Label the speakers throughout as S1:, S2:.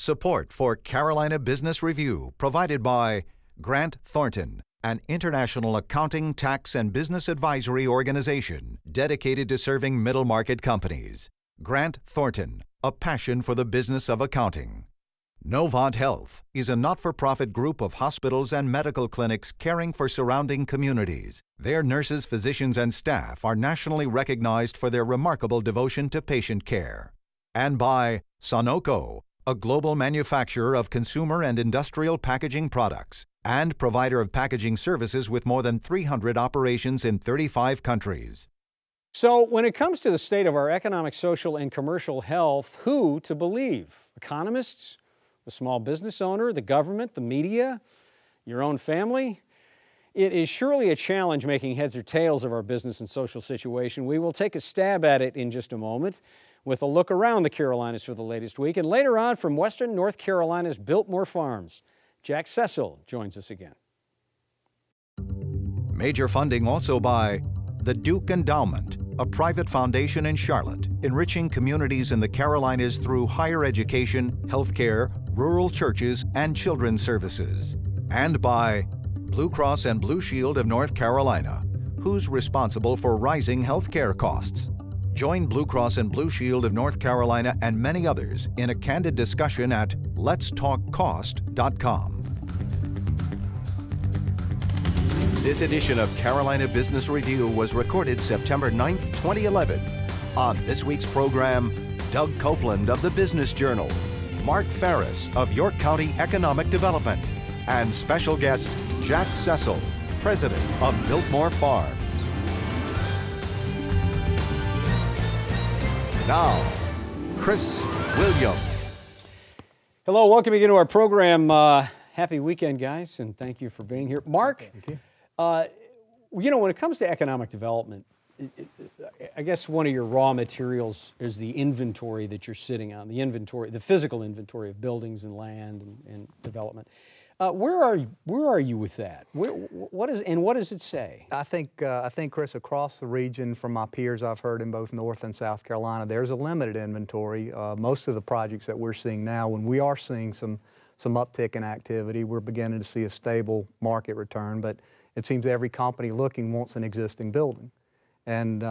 S1: Support for Carolina Business Review provided by Grant Thornton, an international accounting, tax, and business advisory organization dedicated to serving middle-market companies. Grant Thornton, a passion for the business of accounting. Novant Health is a not-for-profit group of hospitals and medical clinics caring for surrounding communities. Their nurses, physicians, and staff are nationally recognized for their remarkable devotion to patient care. And by Sonoco, a global manufacturer of consumer and industrial packaging products and provider of packaging services with more than 300 operations in 35 countries.
S2: So when it comes to the state of our economic, social, and commercial health, who to believe? Economists? The small business owner? The government? The media? Your own family? It is surely a challenge making heads or tails of our business and social situation. We will take a stab at it in just a moment with a look around the Carolinas for the latest week. And later on, from Western North Carolina's Biltmore Farms, Jack Cecil joins us again.
S1: Major funding also by the Duke Endowment, a private foundation in Charlotte, enriching communities in the Carolinas through higher education, healthcare, rural churches, and children's services. And by Blue Cross and Blue Shield of North Carolina, who's responsible for rising healthcare costs. Join Blue Cross and Blue Shield of North Carolina and many others in a candid discussion at letstalkcost.com. This edition of Carolina Business Review was recorded September 9th, 2011. On this week's program, Doug Copeland of the Business Journal, Mark Farris of York County Economic Development, and special guest Jack Cecil, president of Biltmore Farms. Now, Chris William.
S2: Hello, welcome again to our program. Happy weekend, guys, and thank you for being here. Mark,
S3: thank you.
S2: You know, when it comes to economic development, I guess one of your raw materials is the inventory that you're sitting on, the inventory, the physical inventory of buildings and land and development. Where are you with that? What does it say?
S3: I think, Chris, across the region, from my peers I've heard in both North and South Carolina, there's a limited inventory. Most of the projects that we're seeing now, when we are seeing some uptick in activity, we're beginning to see a stable market return. But it seems every company looking wants an existing building. And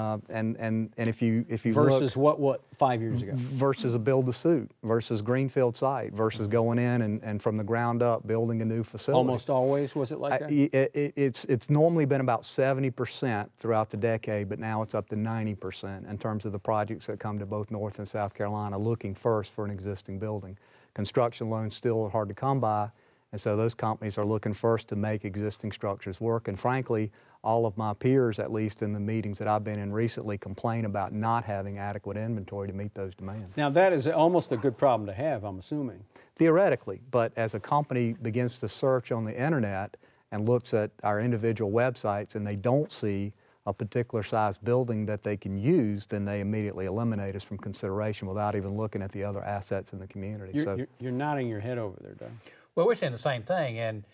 S3: if you
S2: versus
S3: look,
S2: what 5 years ago?
S3: Versus a build-to-suit, versus greenfield site, versus going in and from the ground up building a new facility.
S2: Almost always was it like that?
S3: It's normally been about 70% throughout the decade, but now it's up to 90% in terms of the projects that come to both North and South Carolina looking first for an existing building. Construction loans still are hard to come by, and so those companies are looking first to make existing structures work. And frankly, all of my peers, at least in the meetings that I've been in recently, complain about not having adequate inventory to meet those demands.
S2: Now that is almost a good problem to have, I'm assuming.
S3: Theoretically, but as a company begins to search on the internet and looks at our individual websites and they don't see a particular size building that they can use, then they immediately eliminate us from consideration without even looking at the other assets in the community.
S2: You're nodding your head over there, Doug.
S4: Well, we're saying the same thing, and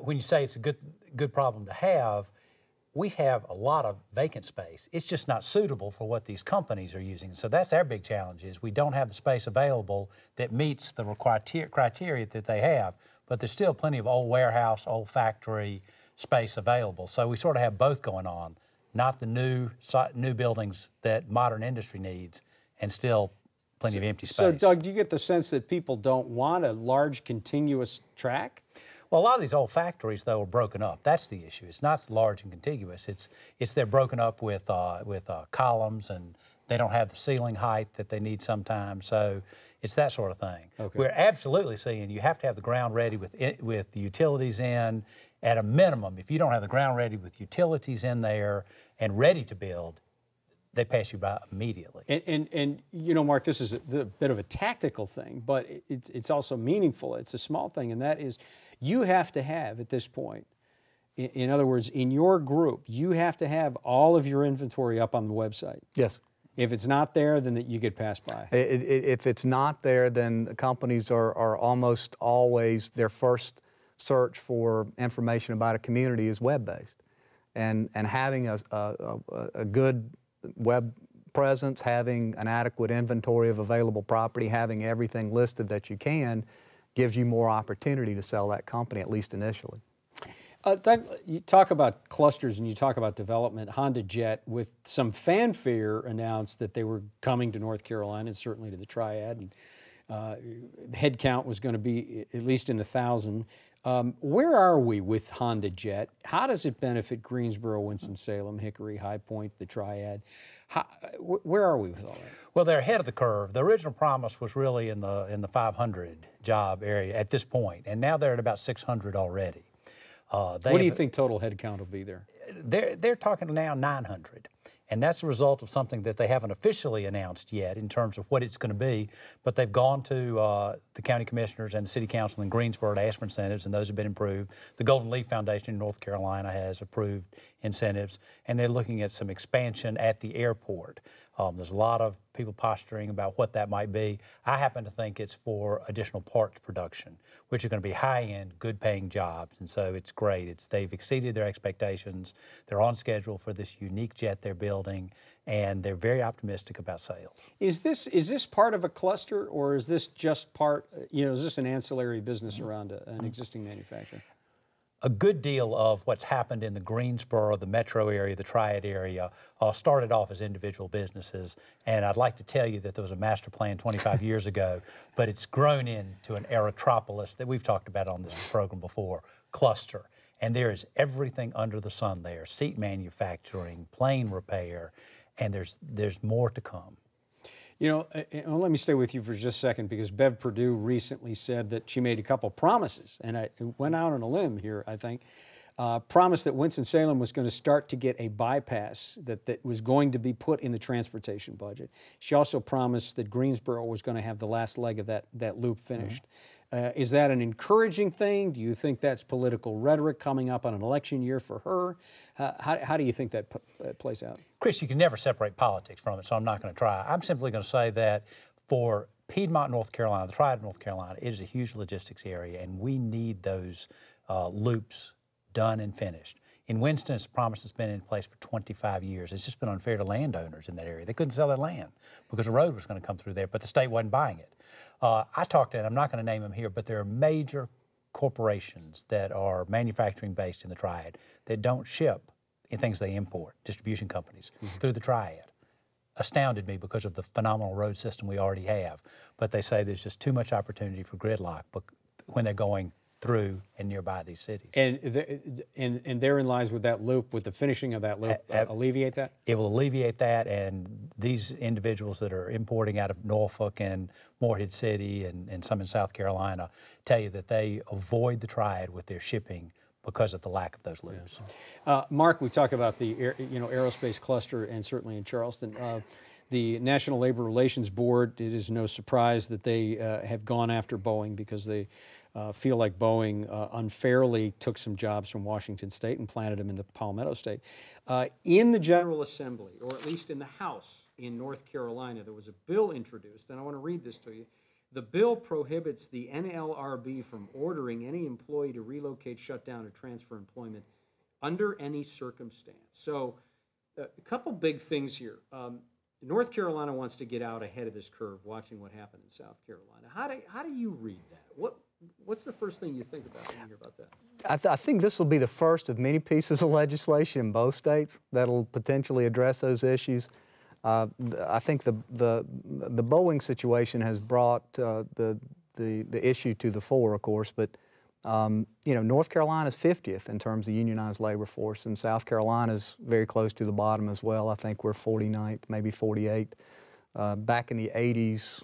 S4: when you say it's a good problem to have, we have a lot of vacant space. It's just not suitable for what these companies are using. So that's our big challenge, is we don't have the space available that meets the criteria that they have, but there's still plenty of old warehouse, old factory space available. So we sort of have both going on, not the new buildings that modern industry needs, and still plenty of empty space.
S2: So, Doug, do you get the sense that people don't want a large continuous track?
S4: Well, a lot of these old factories, though, are broken up. That's the issue. It's not large and contiguous. It's they're broken up with columns, and they don't have the ceiling height that they need sometimes. So it's that sort of thing.
S2: Okay.
S4: We're absolutely seeing you have to have the ground ready with the utilities in. At a minimum, if you don't have the ground ready with utilities in there and ready to build, they pass you by immediately.
S2: And you know, Mark, this is a bit of a tactical thing, but it's also meaningful. It's a small thing, and that is you have to have, at this point, in other words, in your group, you have to have all of your inventory up on the website.
S3: Yes.
S2: If it's not there, then you get passed by.
S3: If it's not there, then the companies are almost always, their first search for information about a community is web-based. And having a good web presence, having an adequate inventory of available property, having everything listed that you can, gives you more opportunity to sell that company, at least initially.
S2: Doug, you talk about clusters and you talk about development. Honda Jet, with some fanfare, announced that they were coming to North Carolina and certainly to the Triad. And, head count was going to be at least in the 1,000. Where are we with Honda Jet? How does it benefit Greensboro, Winston-Salem, Hickory, High Point, the Triad? Where are we with all that?
S4: Well, they're ahead of the curve. The original promise was really in the 500 job area at this point, and now they're at about 600 already.
S2: What do you think total head count will be there?
S4: They're talking now 900. And that's a result of something that they haven't officially announced yet in terms of what it's going to be. But they've gone to the county commissioners and the city council in Greensboro to ask for incentives, and those have been approved. The Golden Leaf Foundation in North Carolina has approved incentives, and they're looking at some expansion at the airport. There's a lot of people posturing about what that might be. I happen to think it's for additional parts production, which are going to be high-end, good-paying jobs, and so it's great. They've exceeded their expectations. They're on schedule for this unique jet they're building, and they're very optimistic about sales.
S2: Is this part of a cluster, or is this just part? Is this an ancillary business around an existing manufacturer?
S4: A good deal of what's happened in the Greensboro, the metro area, the Triad area, started off as individual businesses. And I'd like to tell you that there was a master plan 25 years ago, but it's grown into an aerotropolis that we've talked about on this program before, cluster. And there is everything under the sun there, seat manufacturing, plane repair, and there's more to come.
S2: Let me stay with you for just a second, because Bev Perdue recently said that she made a couple promises, and I went out on a limb here, I think, promised that Winston-Salem was going to start to get a bypass that was going to be put in the transportation budget. She also promised that Greensboro was going to have the last leg of that loop finished. Is that an encouraging thing? Do you think that's political rhetoric coming up on an election year for her? How do you think that plays out?
S4: Chris, you can never separate politics from it, so I'm not going to try. I'm simply going to say that for Piedmont, North Carolina, the Triad, North Carolina, it is a huge logistics area, and we need those loops done and finished. In Winston, it's a promise that's been in place for 25 years. It's just been unfair to landowners in that area. They couldn't sell their land because a road was going to come through there, but the state wasn't buying it. I talked to, and I'm not going to name them here, but there are major corporations that are manufacturing based in the Triad that don't ship in things they import, distribution companies, through the Triad. Astounded me because of the phenomenal road system we already have. But they say there's just too much opportunity for gridlock when they're going through and nearby these cities.
S2: And therein lies with that loop, with the finishing of that loop, alleviate that?
S4: It will alleviate that, and these individuals that are importing out of Norfolk and Morehead City and some in South Carolina tell you that they avoid the Triad with their shipping because of the lack of those loops.
S2: Mark, we talk about the aerospace cluster, and certainly in Charleston. The National Labor Relations Board, it is no surprise that they have gone after Boeing because they feel like Boeing unfairly took some jobs from Washington State and planted them in the Palmetto State. In the General Assembly, or at least in the House in North Carolina, there was a bill introduced, and I want to read this to you. The bill prohibits the NLRB from ordering any employee to relocate, shut down, or transfer employment under any circumstance. So a couple big things here. North Carolina wants to get out ahead of this curve, watching what happened in South Carolina. How do you read that? What's the first thing you think about when you hear about that?
S3: I think this will be the first of many pieces of legislation in both states that'll potentially address those issues. I think the Boeing situation has brought the issue to the fore, of course, but North Carolina's 50th in terms of unionized labor force, and South Carolina's very close to the bottom as well. I think we're 49th, maybe 48th. Back in the 80s,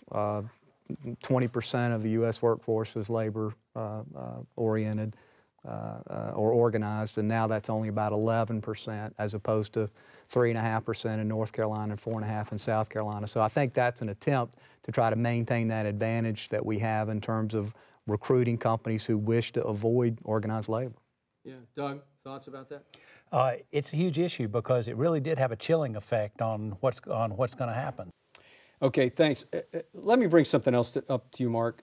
S3: 20% of the U.S. workforce was labor oriented or organized, and now that's only about 11% as opposed to 3.5% in North Carolina and 4.5% in South Carolina. So I think that's an attempt to try to maintain that advantage that we have in terms of recruiting companies who wish to avoid organized labor.
S2: Yeah, Doug, thoughts about that?
S4: It's a huge issue because it really did have a chilling effect on what's going to happen.
S2: Okay, thanks. Let me bring something else up to you, Mark.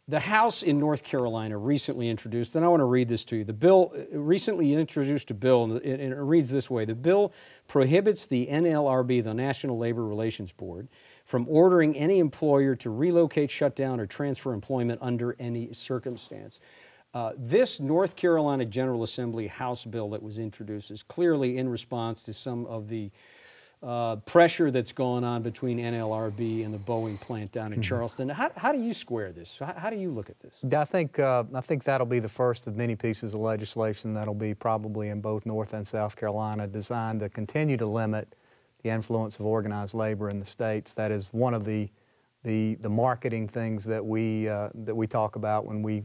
S2: The House in North Carolina recently introduced, and I want to read this to you. The bill recently introduced a bill, and it reads this way. The bill prohibits the NLRB, the National Labor Relations Board, from ordering any employer to relocate, shut down, or transfer employment under any circumstance. This North Carolina General Assembly House bill that was introduced is clearly in response to some of the pressure that's going on between NLRB and the Boeing plant down in Charleston. How do you square this? How do you look at this?
S3: I think that'll be the first of many pieces of legislation that'll be probably in both North and South Carolina, designed to continue to limit the influence of organized labor in the states. That is one of the marketing things that we talk about when we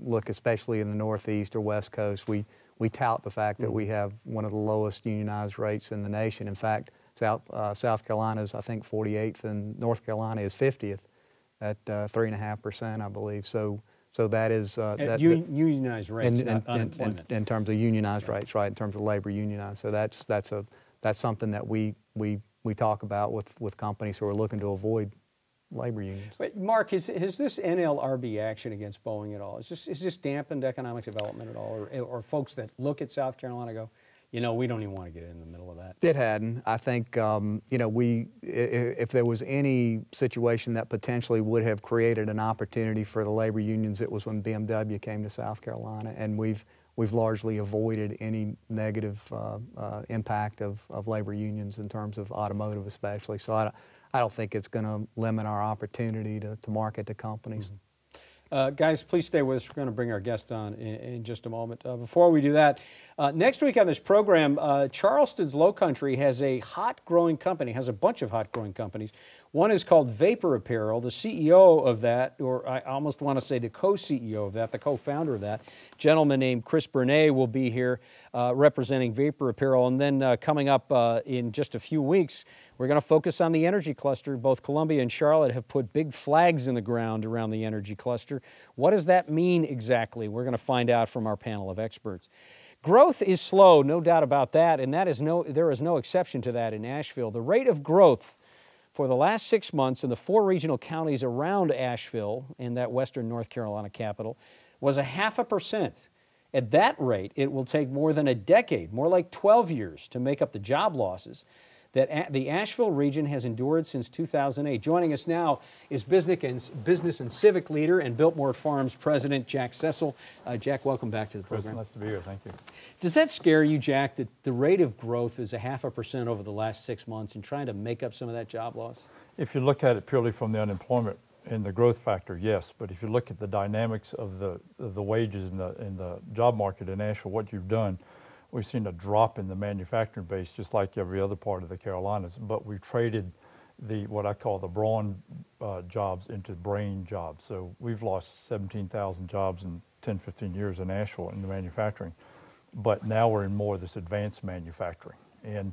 S3: look, especially in the Northeast or West Coast. We tout the fact that we have one of the lowest unionized rates in the nation. In fact, South Carolina is, I think, 48th, and North Carolina is 50th at 3.5%, I believe. So that is
S2: unionized rates, not unemployment.
S3: In terms of unionized rates, right? In terms of labor unionized. So that's something that we talk about with companies who are looking to avoid labor unions.
S2: But Mark, has this NLRB action against Boeing at all? Is this dampened economic development at all, or folks that look at South Carolina go, you know, we don't even want to get in the middle of that?
S3: It hadn't. I think, you know, if there was any situation that potentially would have created an opportunity for the labor unions, it was when BMW came to South Carolina, and we've largely avoided any negative impact of labor unions in terms of automotive especially. So I don't think it's going to limit our opportunity to market to companies.
S2: Guys, please stay with us. We're going to bring our guest on in just a moment. Before we do that, next week on this program, Charleston's Low Country has a hot-growing company, has a bunch of hot-growing companies. One is called Vapor Apparel. The CEO of that, or I almost want to say the co-CEO of that, the co-founder of that, gentleman named Chris Bernay will be here representing Vapor Apparel. And then coming up in just a few weeks, we're going to focus on the energy cluster. Both Columbia and Charlotte have put big flags in the ground around the energy cluster. What does that mean exactly? We're going to find out from our panel of experts. Growth is slow, no doubt about that, and there is no exception to that in Asheville. The rate of growth for the last 6 months in the 4 regional counties around Asheville, in that western North Carolina capital, was 0.5%. At that rate, it will take more than a decade, more like 12 years, to make up the job losses that the Asheville region has endured since 2008. Joining us now is business and civic leader and Biltmore Farms president, Jack Cecil. Jack, welcome back to the program.
S5: Nice to be here. Thank you.
S2: Does that scare you, Jack, that the rate of growth is 0.5% over the last 6 months and trying to make up some of that job loss?
S5: If you look at it purely from the unemployment and the growth factor, yes. But if you look at the dynamics of the wages in the job market in Asheville, what you've done, we've seen a drop in the manufacturing base, just like every other part of the Carolinas, but we've traded what I call the brawn jobs into brain jobs. So we've lost 17,000 jobs in 10, 15 years in Asheville in the manufacturing, but now we're in more of this advanced manufacturing. And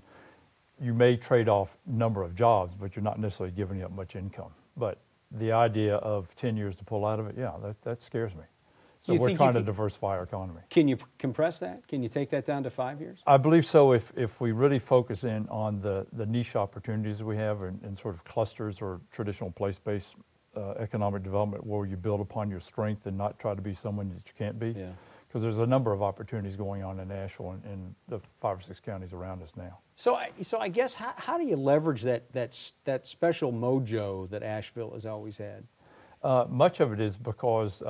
S5: you may trade off number of jobs, but you're not necessarily giving up much income. But the idea of 10 years to pull out of it, yeah, that scares me. So we're trying to diversify our economy.
S2: Can you compress that? Can you take that down to 5 years?
S5: I believe so if we really focus in on the niche opportunities that we have in sort of clusters or traditional place-based economic development where you build upon your strength and not try to be someone that you can't be.
S2: Yeah.
S5: Because there's a number of opportunities going on in Asheville and in the 5 or 6 counties around us now.
S2: So I guess how do you leverage that special mojo that Asheville has always had?
S5: Much of it is because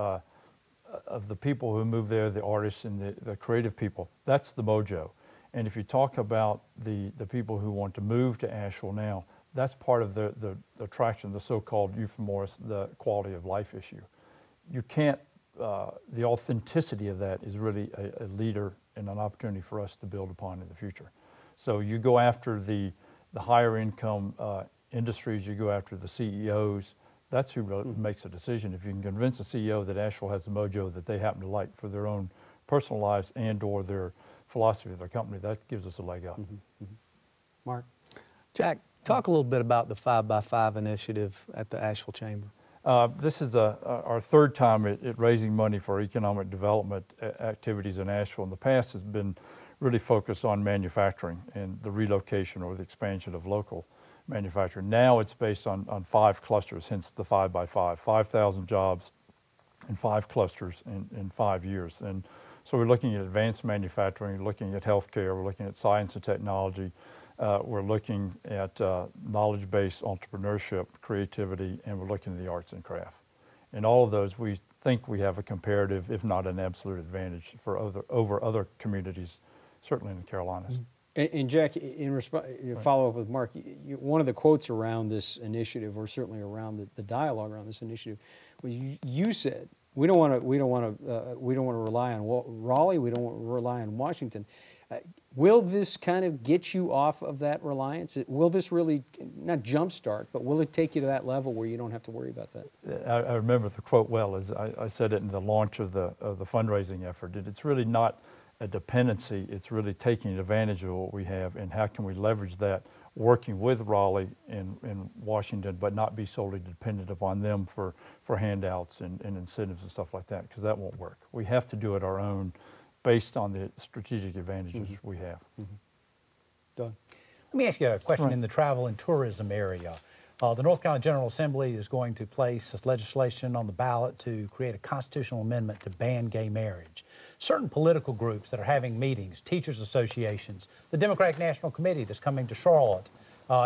S5: of the people who move there, the artists and the creative people. That's the mojo. And if you talk about the people who want to move to Asheville now, that's part of the attraction, the so-called euphemism, the quality of life issue. You can't, the authenticity of that is really a leader and an opportunity for us to build upon in the future. So you go after the higher income industries, you go after the CEOs. That's who really makes a decision. If you can convince a CEO that Asheville has a mojo that they happen to like for their own personal lives and or their philosophy of their company, that gives us a leg up.
S2: Mark?
S3: Jack, talk a little bit about the 5x5 initiative at the Asheville Chamber.
S5: This is our 3rd time at raising money for economic development activities in Asheville. In the past has been really focused on manufacturing and the relocation or the expansion of local manufacturing. Now it's based on 5 clusters, hence the 5x5, 5,000 jobs in 5 clusters in 5 years. And so we're looking at advanced manufacturing, looking at healthcare, we're looking at science and technology, we're looking at knowledge-based entrepreneurship, creativity, and we're looking at the arts and craft. In all of those, we think we have a comparative, if not an absolute advantage over other communities, certainly in the Carolinas.
S2: Mm-hmm. And Jack, in follow-up with Mark, one of the quotes around this initiative, or certainly around the dialogue around this initiative, was you said we don't want to rely on Raleigh, we don't want to rely on Washington. Will this kind of get you off of that reliance? Will this really not jumpstart, but will it take you to that level where you don't have to worry about that?
S5: I remember the quote well, as I said it in the launch of the fundraising effort. It's really not a dependency, it's really taking advantage of what we have and how can we leverage that, working with Raleigh and Washington, but not be solely dependent upon them for handouts and incentives and stuff like that, because that won't work. We have to do it our own based on the strategic advantages we have.
S2: Doug?
S4: Let me ask you a question in the travel and tourism area. The North Carolina General Assembly is going to place legislation on the ballot to create a constitutional amendment to ban gay marriage. Certain political groups that are having meetings, teachers associations, the Democratic National Committee that's coming to Charlotte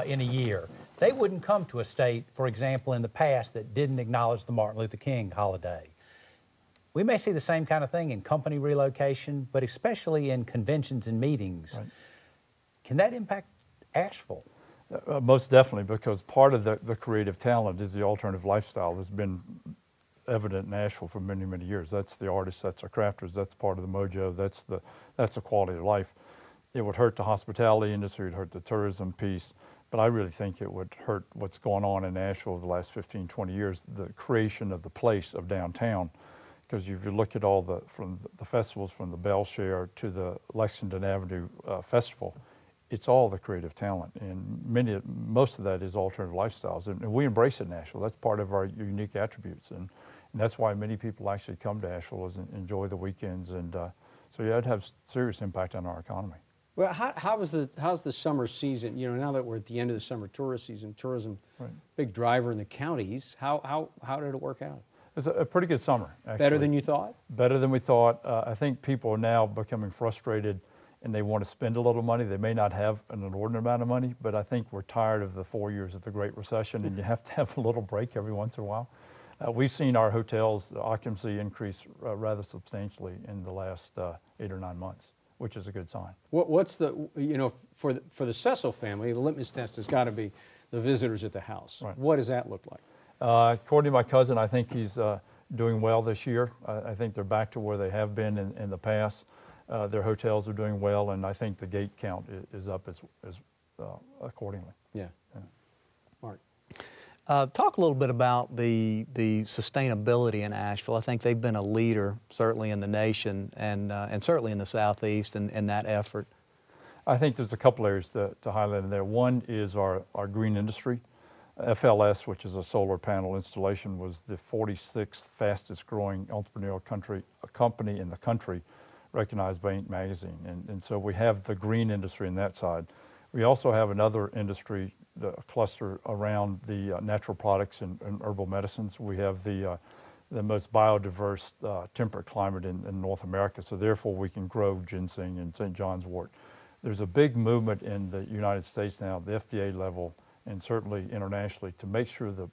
S4: in a year, they wouldn't come to a state, for example, in the past that didn't acknowledge the Martin Luther King holiday. We may see the same kind of thing in company relocation, but especially in conventions and meetings. Right. Can that impact Asheville?
S5: Most definitely, because part of the creative talent is the alternative lifestyle that's been evident in Asheville for many, many years. That's the artists, that's our crafters, that's part of the mojo, that's the quality of life. It would hurt the hospitality industry, it would hurt the tourism piece, but I really think it would hurt what's going on in Asheville the last 15, 20 years, the creation of the place of downtown. Because if you look at all from the festivals, from the Bell Share to the Lexington Avenue Festival, it's all the creative talent, and most of that is alternative lifestyles, and we embrace it in Asheville. That's part of our unique attributes, and that's why many people actually come to Asheville, is enjoy the weekends, and so yeah, it'd have serious impact on our economy.
S2: Well, how's the summer season? You know, now that we're at the end of the summer tourist season, tourism, big driver in the counties. How did it work out?
S5: It's a pretty good summer, actually.
S2: Better than you thought? Better
S5: than we thought. I think people are now becoming frustrated and they want to spend a little money. They may not have an inordinate amount of money, but I think we're tired of the 4 years of the Great Recession, and you have to have a little break every once in a while. We've seen our hotels' occupancy increase rather substantially in the last 8 or 9 months, which is a good sign.
S2: What's the, you know, for the Cecil family, the litmus test has got to be the visitors at the house. Right. What does that look like?
S5: According to my cousin, I think he's doing well this year. I think they're back to where they have been in the past. Their hotels are doing well, and I think the gate count is up as accordingly.
S2: Yeah. Mark?
S3: Talk a little bit about the sustainability in Asheville. I think they've been a leader, certainly in the nation and certainly in the Southeast in that effort.
S5: I think there's a couple areas to highlight in there. One is our green industry. FLS, which is a solar panel installation, was the 46th fastest growing entrepreneurial company in the country, recognized by Inc. magazine. And so we have the green industry in that side. We also have another industry, the cluster around the natural products and herbal medicines. We have the most biodiverse temperate climate in North America, so therefore we can grow ginseng and St. John's wort. There's a big movement in the United States now, the FDA level, and certainly internationally, to make sure the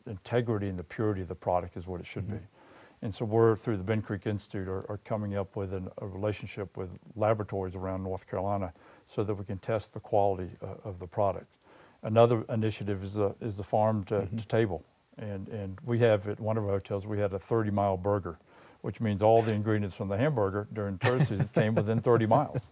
S5: integrity and the purity of the product is what it should be. And so we're, through the Ben Creek Institute, are coming up with a relationship with laboratories around North Carolina so that we can test the quality of the product. Another initiative is the farm to table. And we have, at one of our hotels, we had a 30-mile burger, which means all the ingredients from the hamburger during tourist season came within 30 miles.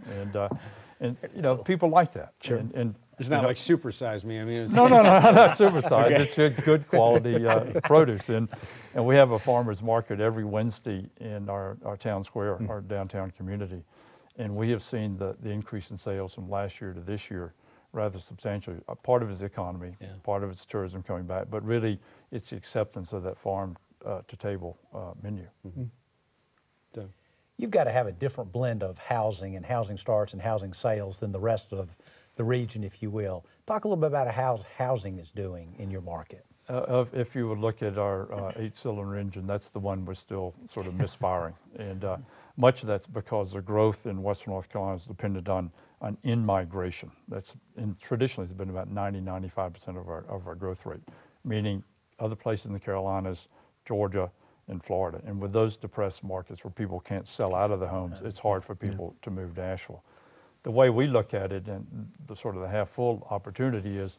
S5: And you know, people like that.
S3: Sure.
S5: And
S2: it's not like supersize me. I mean, it's
S5: no, not supersize. Okay. It's good quality produce. And we have a farmer's market every Wednesday in our town square, our downtown community. And we have seen the increase in sales from last year to this year rather substantially. Part of it is the economy, part of it's tourism coming back, but really it's the acceptance of that farm to table menu.
S2: So.
S4: You've got to have a different blend of housing and housing starts and housing sales than the rest of the region, if you will. Talk a little bit about how housing is doing in your market.
S5: If you would look at our 8-cylinder engine, that's the one we're still sort of misfiring. And much of that's because the growth in Western North Carolina is dependent on in-migration. Traditionally, it's been about 90–95% of our growth rate, meaning other places in the Carolinas, Georgia, and Florida. And with those depressed markets where people can't sell out of the homes, it's hard for people to move to Asheville. The way we look at it, and the sort of the half-full opportunity is,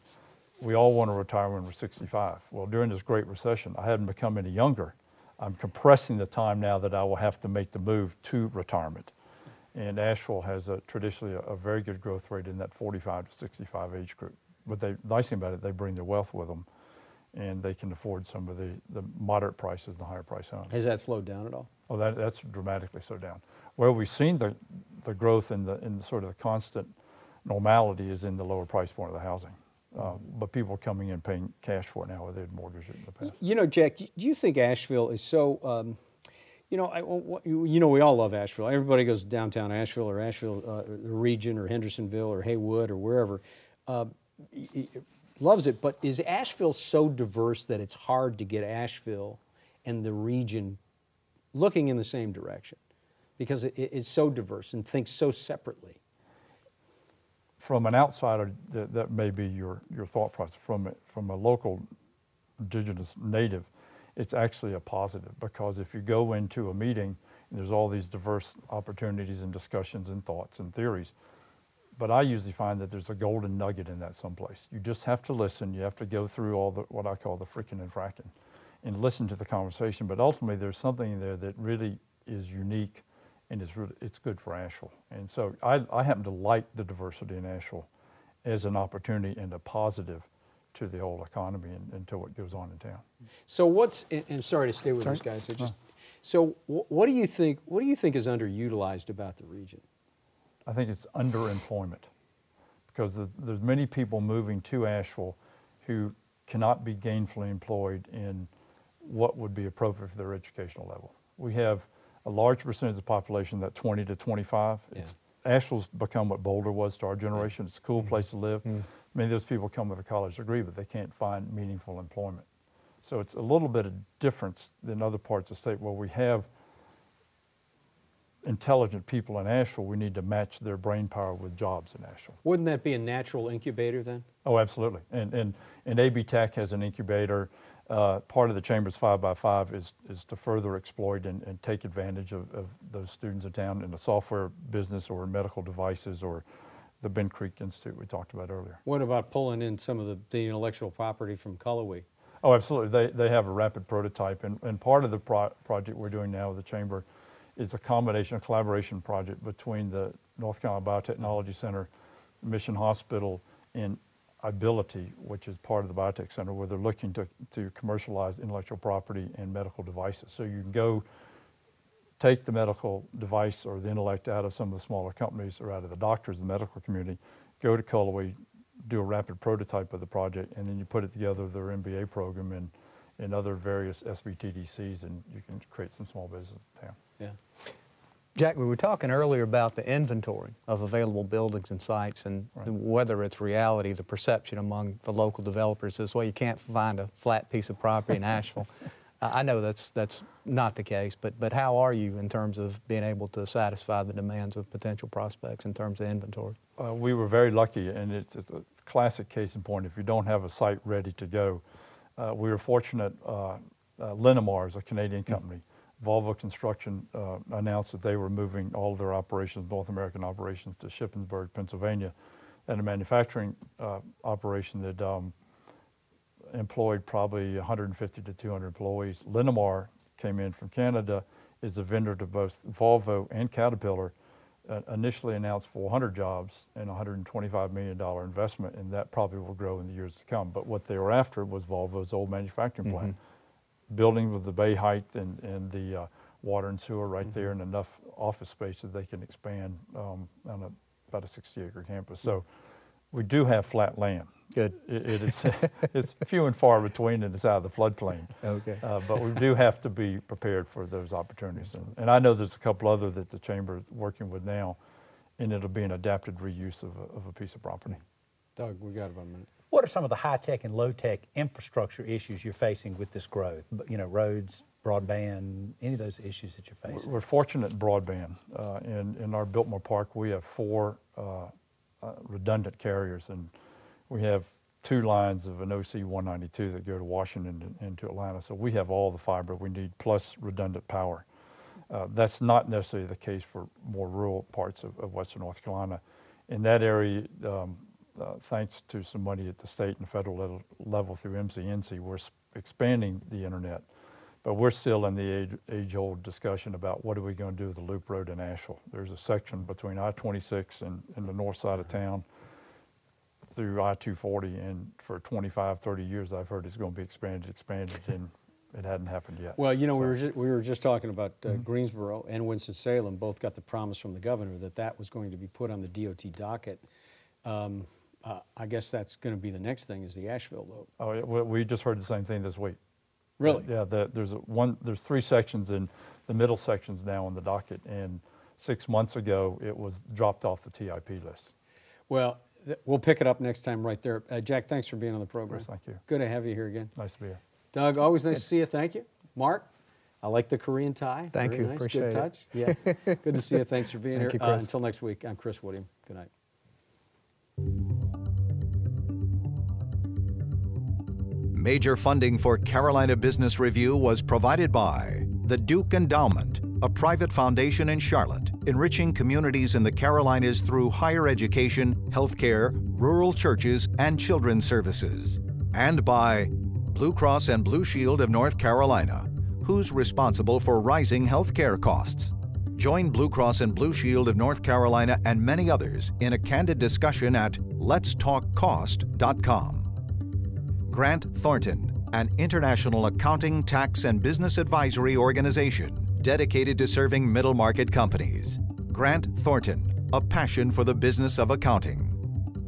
S5: we all want to retire when we're 65. Well, during this Great Recession, I hadn't become any younger. I'm compressing the time now that I will have to make the move to retirement. And Asheville has traditionally a very good growth rate in that 45 to 65 age group. But the nice thing about it, they bring their wealth with them, and they can afford some of the moderate prices and the higher price homes.
S2: Has that slowed down at all?
S5: Oh, that's dramatically slowed down. Where we've seen the growth in the sort of the constant normality is in the lower price point of the housing. But people are coming in paying cash for it now where they'd mortgage it in the past.
S2: You know, Jack, do you think Asheville is so, we all love Asheville. Everybody goes downtown Asheville or Asheville the region or Hendersonville or Haywood or wherever, loves it. But is Asheville so diverse that it's hard to get Asheville and the region looking in the same direction? Because it is so diverse and thinks so separately.
S5: From an outsider, that may be your thought process. From a local indigenous native, it's actually a positive, because if you go into a meeting and there's all these diverse opportunities and discussions and thoughts and theories, but I usually find that there's a golden nugget in that someplace. You just have to listen. You have to go through all what I call the frickin' and fracking and listen to the conversation. But ultimately, there's something in there that really is unique, and it's good for Asheville. And so I happen to like the diversity in Asheville as an opportunity and a positive to the whole economy and to what goes on in town.
S2: So and sorry to stay with us guys, so what do you think is underutilized about the region?
S5: I think it's underemployment, because there's many people moving to Asheville who cannot be gainfully employed in what would be appropriate for their educational level. We have a large percentage of the population, that 20 to 25.
S2: Yeah.
S5: Asheville's become what Boulder was to our generation. It's a cool place to live. Many of those people come with a college degree, but they can't find meaningful employment. So it's a little bit of difference than other parts of the state where we have intelligent people in Asheville. We need to match their brain power with jobs in Asheville.
S2: Wouldn't that be a natural incubator then?
S5: Oh, absolutely. And AB Tech has an incubator. Part of the Chamber's 5x5 is to further exploit and take advantage of those students in town in the software business or medical devices or the Ben Creek Institute we talked about earlier.
S2: What about pulling in some of the intellectual property from Cullowhee?
S5: Oh, absolutely. They have a rapid prototype, and part of the project we're doing now with the Chamber is a collaboration project between the North Carolina Biotechnology Center, Mission Hospital, and Ability, which is part of the Biotech Center, where they're looking to commercialize intellectual property and medical devices. So you can go take the medical device or the intellect out of some of the smaller companies or out of the doctors, the medical community, go to Cullowhee, do a rapid prototype of the project, and then you put it together with their MBA program and other various SBTDCs, and you can create some small business in town.
S2: Yeah.
S3: Jack, we were talking earlier about the inventory of available buildings and sites, and whether it's reality, the perception among the local developers is, well, you can't find a flat piece of property in Asheville. I know that's not the case, but how are you in terms of being able to satisfy the demands of potential prospects in terms of inventory?
S5: We were very lucky, and it's a classic case in point. If you don't have a site ready to go, we were fortunate. Linamar is a Canadian company. Volvo Construction announced that they were moving all of their operations, North American operations, to Shippensburg, Pennsylvania, and a manufacturing operation that employed probably 150 to 200 employees. Linamar came in from Canada, is a vendor to both Volvo and Caterpillar, initially announced 400 jobs and $125 million investment, and that probably will grow in the years to come. But what they were after was Volvo's old manufacturing plant. Building with the bay height and the water and sewer right there, and enough office space that they can expand on about a 60-acre campus. So we do have flat land.
S3: Good.
S5: It's few and far between, and it's out of the floodplain. Okay. But we do have to be prepared for those opportunities. And I know there's a couple other that the Chamber is working with now, and it'll be an adapted reuse of a piece of property.
S2: Doug, we got about a minute.
S4: What are some of the high-tech and low-tech infrastructure issues you're facing with this growth? You know, roads, broadband, any of those issues that you're facing? We're
S5: fortunate in broadband. In our Biltmore Park, we have 4 redundant carriers, and we have 2 lines of an OC 192 that go to Washington and to Atlanta. So we have all the fiber we need, plus redundant power. That's not necessarily the case for more rural parts of Western North Carolina. In that area, thanks to some money at the state and federal level through MCNC, we're expanding the internet. But we're still in the age-old discussion about what are we going to do with the Loop Road in Asheville. There's a section between I-26 and the north side of town through I-240, and for 25, 30 years I've heard it's going to be expanded, and it hadn't happened yet.
S2: Well, you know, we were just talking about Greensboro and Winston-Salem both got the promise from the governor that was going to be put on the DOT docket. I guess that's going to be the next thing is the Asheville Loop.
S5: Oh, yeah, we just heard the same thing this week.
S2: Really?
S5: Yeah, there's 3 sections, and the middle section's now on the docket, and 6 months ago it was dropped off the TIP list.
S2: Well, we'll pick it up next time right there. Jack, thanks for being on the program.
S5: Yes, thank you.
S2: Good to have you here again.
S5: Nice to be here.
S2: Doug, always nice to see you. Thank you. Mark, I like the Korean tie.
S3: Thank you.
S2: Nice.
S3: Appreciate
S2: Good touch. Yeah. Good to see you. Thanks for being
S3: Thank
S2: here.
S3: you, Chris.
S2: Until next week, I'm Chris Woodiam. Good night.
S1: Major funding for Carolina Business Review was provided by the Duke Endowment, a private foundation in Charlotte, enriching communities in the Carolinas through higher education, healthcare, rural churches, and children's services. And by Blue Cross and Blue Shield of North Carolina, who's responsible for rising healthcare costs. Join Blue Cross and Blue Shield of North Carolina and many others in a candid discussion at letstalkcost.com. Grant Thornton, an international accounting, tax, and business advisory organization dedicated to serving middle-market companies. Grant Thornton, a passion for the business of accounting.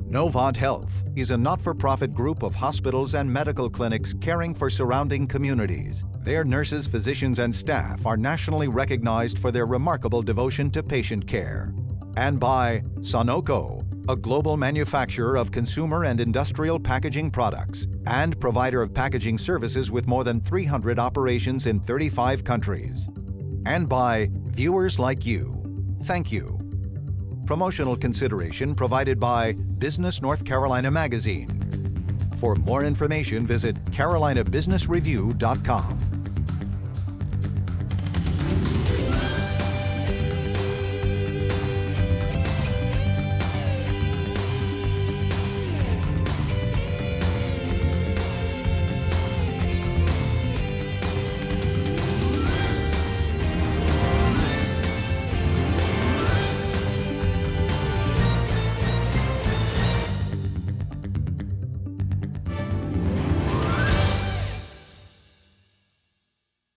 S1: Novant Health is a not-for-profit group of hospitals and medical clinics caring for surrounding communities. Their nurses, physicians, and staff are nationally recognized for their remarkable devotion to patient care. And by Sonoco, a global manufacturer of consumer and industrial packaging products and provider of packaging services with more than 300 operations in 35 countries. And by viewers like you. Thank you. Promotional consideration provided by Business North Carolina Magazine. For more information, visit carolinabusinessreview.com.